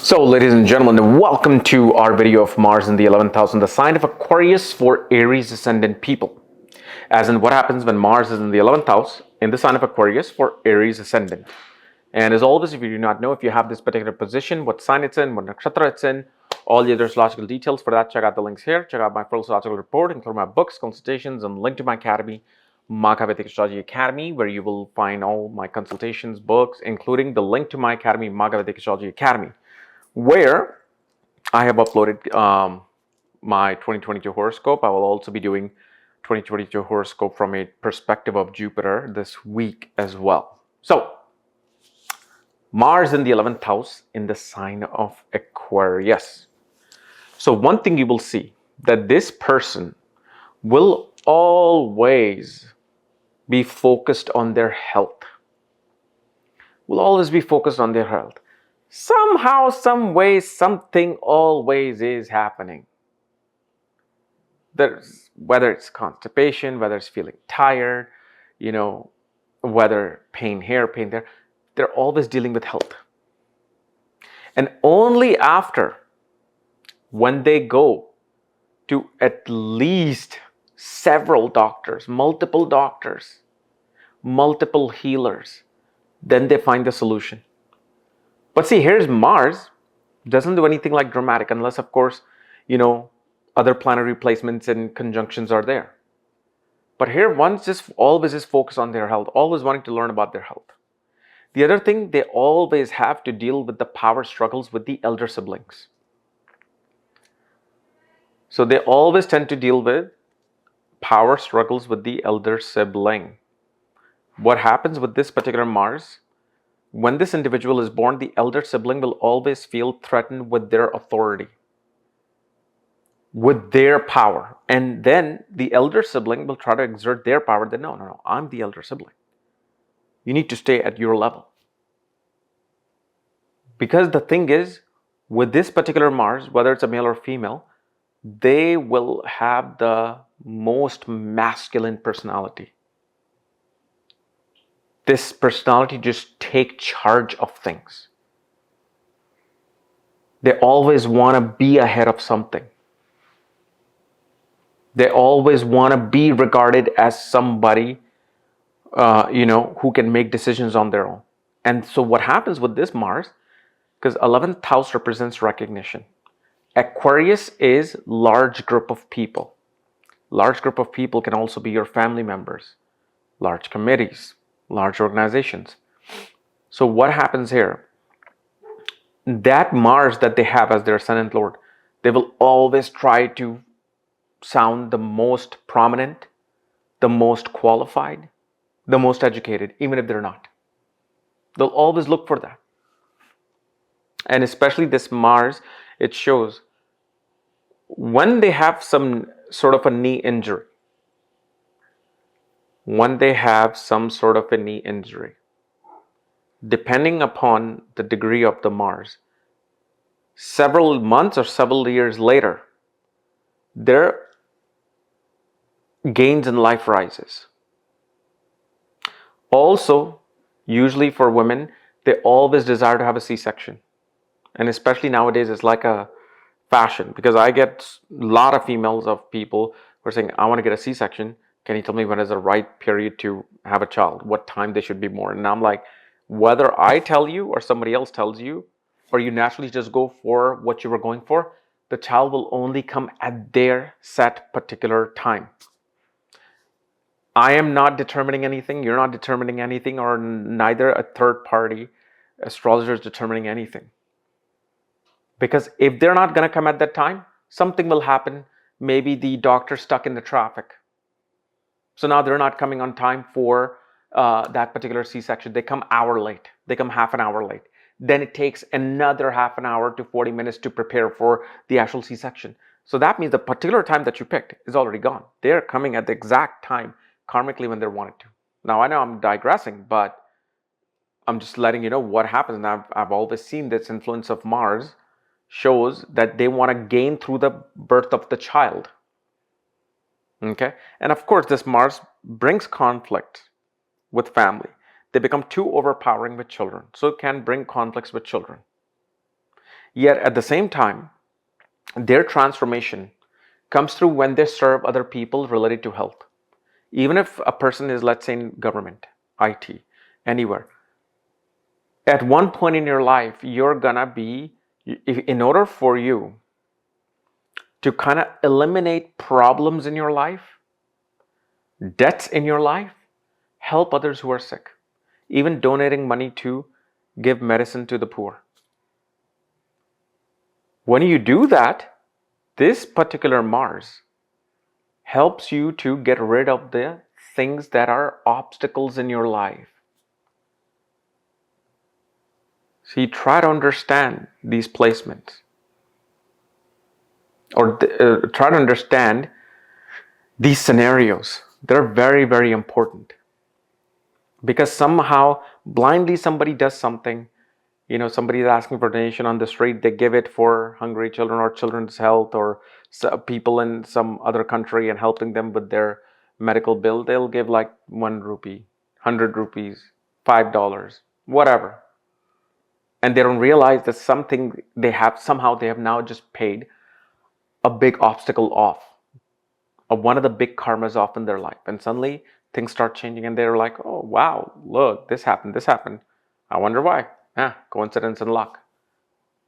So, ladies and gentlemen, welcome to our video of Mars in the 11th house in the sign of Aquarius for Aries Ascendant people. As in what happens when Mars is in the 11th house in the sign of Aquarius for Aries Ascendant. And as always, if you do not know if you have this particular position, what sign it's in, what nakshatra it's in, all the other astrological details for that, check out the links here. Check out my full astrological report, including my books, consultations, and link to my academy, Vedic Astrology Academy, where you will find all my consultations, books, including the link to my academy, Vedic Astrology Academy, where I have uploaded my 2022 horoscope. I will also be doing 2022 horoscope from a perspective of Jupiter this week as well. So, Mars in the 11th house in the sign of Aquarius. So one thing you will see that this person will always be focused on their health. Will always be focused on their health. Somehow, some way, something always is happening. Whether it's constipation, whether it's feeling tired, whether pain here, pain there, they're always dealing with health. And only after, when they go to at least several doctors, multiple healers, then they find the solution. But see, here's Mars, doesn't do anything like dramatic unless, of course, other planetary placements and conjunctions are there. But here, one's just always is focused on their health, always wanting to learn about their health. The other thing, they always have to deal with the power struggles with the elder siblings. So they always tend to deal with power struggles with the elder sibling. What happens with this particular Mars? When this individual is born, the elder sibling will always feel threatened with their authority, with their power. And then the elder sibling will try to exert their power. Then, no, I'm the elder sibling. You need to stay at your level. Because the thing is, with this particular Mars, whether it's a male or female, they will have the most masculine personality. This personality just take charge of things. They always want to be ahead of something. They always want to be regarded as somebody, who can make decisions on their own. And so what happens with this Mars, because 11th house represents recognition. Aquarius is large group of people. Large group of people can also be your family members, large committees, large organizations. So what happens here? That Mars that they have as their ascendant lord, they will always try to sound the most prominent, the most qualified, the most educated, even if they're not. They'll always look for that. And especially this Mars, it shows when they have some sort of a knee injury. Depending upon the degree of the Mars, several months or several years later, their gains in life rises. Also, usually for women, they always desire to have a C-section. And especially nowadays, it's like a fashion, because I get a lot of females of people who are saying, I want to get a C-section. Can you tell me when is the right period to have a child? What time they should be born? And I'm like, whether I tell you or somebody else tells you, or you naturally just go for what you were going for, the child will only come at their set particular time. I am not determining anything. You're not determining anything, or neither a third party astrologer is determining anything. Because if they're not going to come at that time, something will happen. Maybe the doctor's stuck in the traffic. So now they're not coming on time for that particular C-section. They come hour late. They come half an hour late. Then it takes another half an hour to 40 minutes to prepare for the actual C-section. So that means the particular time that you picked is already gone. They're coming at the exact time, karmically, when they wanted to. Now, I know I'm digressing, but I'm just letting you know what happens. And I've always seen this influence of Mars shows that they want to gain through the birth of the child. Okay? And of course, this Mars brings conflict with family. They become too overpowering with children. So it can bring conflicts with children. Yet at the same time, their transformation comes through when they serve other people related to health. Even if a person is, let's say, in government, IT, anywhere, at one point in your life, you're gonna be, in order for you to kind of eliminate problems in your life, debts in your life, help others who are sick, even donating money to give medicine to the poor. When you do that, this particular Mars helps you to get rid of the things that are obstacles in your life. See, try to understand these placements, or try to understand these scenarios. They're very, very important, because somehow blindly somebody does something. Somebody is asking for donation on the street, they give it for hungry children or children's health, or people in some other country and helping them with their medical bill. They'll give like 1 rupee, 100 rupees, $5, whatever. And they don't realize that somehow they have now just paid a big obstacle off, one of the big karmas off in their life. And suddenly things start changing and they're like, oh wow, look, this happened. I wonder why. Coincidence and luck.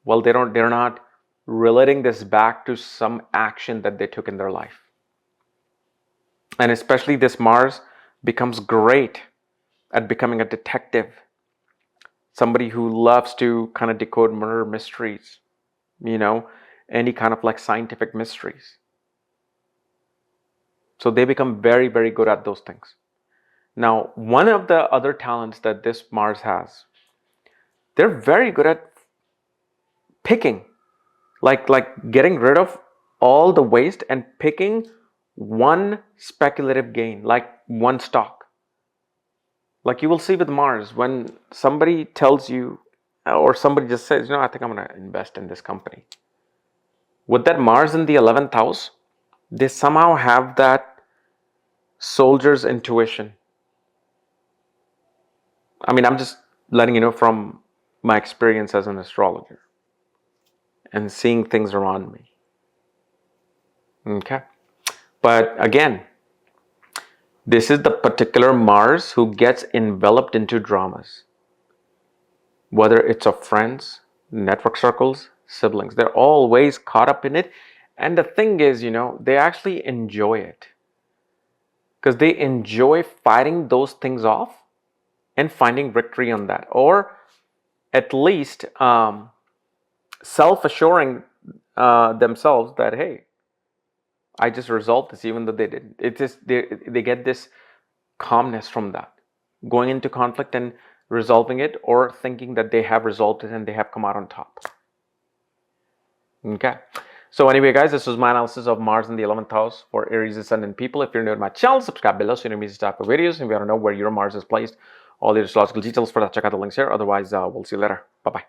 Well, they're not relating this back to some action that they took in their life. And especially this Mars becomes great at becoming a detective. Somebody who loves to kind of decode murder mysteries, any kind of like scientific mysteries. So they become very, very good at those things. Now, one of the other talents that this Mars has, they're very good at picking, like getting rid of all the waste and picking one speculative gain, like one stock. Like you will see with Mars, when somebody tells you, or somebody just says, I think I'm going to invest in this company. With that Mars in the 11th house, they somehow have that soldier's intuition. I mean, I'm just letting you know from my experience as an astrologer and seeing things around me. Okay. But again, this is the particular Mars who gets enveloped into dramas. Whether it's of friends, network circles, siblings, they're always caught up in it. And the thing is, they actually enjoy it, because they enjoy fighting those things off and finding victory on that, or at least self-assuring themselves that, hey, I just resolved this, even though they didn't. It's just they get this calmness from that, going into conflict and resolving it, or thinking that they have resolved it and they have come out on top. Okay. So anyway, guys, this was my analysis of Mars in the 11th house for Aries Ascendant people. If you're new to my channel, subscribe below so you don't miss this type of videos. And if you want to know where your Mars is placed, all the astrological details for that, check out the links here. Otherwise, we'll see you later. Bye-bye.